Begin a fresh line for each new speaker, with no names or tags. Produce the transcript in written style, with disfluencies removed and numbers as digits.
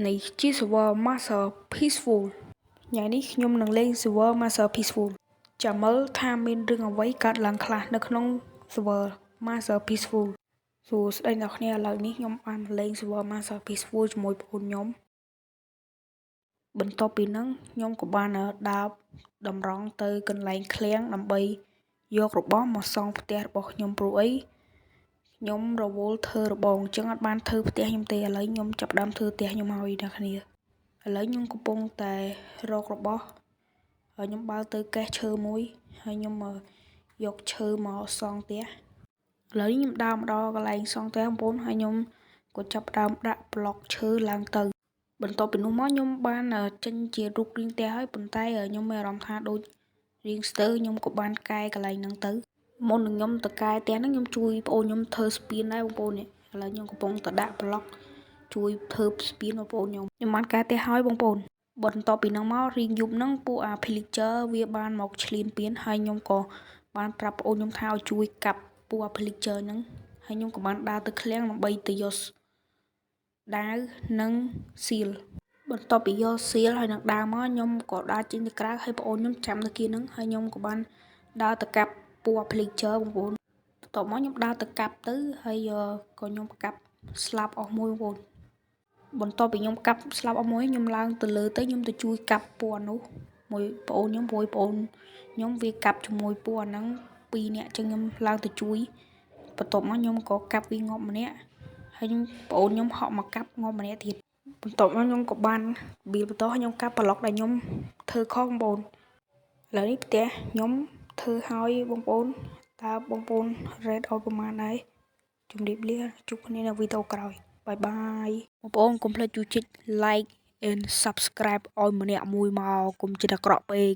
នេះជា server Master Peaceful ថ្ងៃនេះខ្ញុំនឹងលេង server Master Peaceful ចាំមើលថាមានរឿងអ្វីកើតឡើងខ្លះនៅក្នុង server Master Peaceful សួស្តីអ្នកគ្នាឥឡូវនេះខ្ញុំបានលេង server Master Peaceful ជាមួយបងប្អូនខ្ញុំបន្ទាប់ពីហ្នឹងខ្ញុំក៏បានដើរតម្រង់ទៅកន្លែងឃ្លាំងដើម្បីយករបស់មកសង់ផ្ទះរបស់ខ្ញុំព្រោះអីខ្ញុំរវល់ធ្វើរបងអញ្ចឹងអត់បានធ្វើផ្ទះខ្ញុំទេឥឡូវខ្ញុំចាប់ដើមធ្វើផ្ទះខ្ញុំហើយអ្នកគ្នាឥឡូវខ្ញុំកំពុងតែរករបស់ហើយខ្ញុំបើទៅកេះឈើមួយហើយខ្ញុំយកឈើមកសង់ផ្ទះឥឡូវខ្ញុំដើរមកដល់កន្លែងសង់ផ្ទះបងប្អូនហើយខ្ញុំក៏ចាប់ដើមដាក់ប្លុកឈើឡើងទៅបន្ទាប់ពីនោះមកខ្ញុំបានចេញជារូបរាងផ្ទះហើយប៉ុន្តែខ្ញុំមានអារម្មណ៍ថាដូចរាងស្ទើរខ្ញុំក៏បានកែកន្លែងហ្នឹងទៅមុននឹងខ្ញុំទៅកែផ្ទះហ្នឹងខ្ញុំជួយបងប្អូនខ្ញុំធ្វើស្ពានដែរបងប្អូននេះឥឡូវខ្ញុំកំពុងតែដាក់ប្លុកជួយធ្វើស្ពានបងប្អូនខ្ញុំបានកែផ្ទះហើយបងប្អូនបន្ទាប់ពីហ្នឹងមករៀងយប់ហ្នឹងពួកvillager វាបានមកឈ្លានពានហើយខ្ញុំក៏បានប្រាប់បងប្អូនខ្ញុំថាឲ្យជួយកាប់ពួកvillager ហ្នឹងហើយខ្ញុំក៏បានដើរទៅឃ្លាំងដើម្បីទៅយកដាវនិងសៀលបន្ទាប់ពីយកសៀលហើយនឹងដាវមកខ្ញុំក៏ដើរចេញទៅក្រៅហើយបងប្អូនខ្ញុំចាំនៅkiaហ្នឹងហើយខ្ញុំក៏បានដើរទៅកាប់ពួកvillager បងប្អូនបន្ទាប់មកខ្ញុំដើរទៅកាប់ទៅហើយក៏ខ្ញុំកាប់ស្លាប់អស់មួយបងប្អូនបន្ទាប់ពីខ្ញុំកាប់ស្លាប់អស់មួយខ្ញុំឡើងទៅលើទៅខ្ញុំទៅជួយកាប់ពួកនោះមួយបងប្អូនខ្ញុំបងប្អូនខ្ញុំវាកាប់ជាមួយពួកអាហ្នឹង2នាក់អញ្ចឹងខ្ញុំឡើងទៅជួយបន្ទាប់មកខ្ញុំក៏កាប់វាងាប់ម្នាក់ហើយបងប្អូនខ្ញុំហក់មកកាប់ងាប់ម្នាក់ទៀតបន្ទាប់មកខ្ញុំក៏បានបៀលបន្តខ្ញុំកាប់ប្លុកដែលខ្ញុំធ្វើខុសបងប្អូនឥឡូវនេះផ្ទះខ្ញុំធ្វើហើយបងប្អូនតើបងប្អូន rate ឲ្យប្រមាណដែរជម្រាបលាជួបគ្នានៅវីដេអូក្រោយបាយបាយបងប្អូនកុំភ្លេចជួយចុច like and subscribe ឲ្យម្នាក់មួយមកកុំចិត្តអាក្រក់ពេក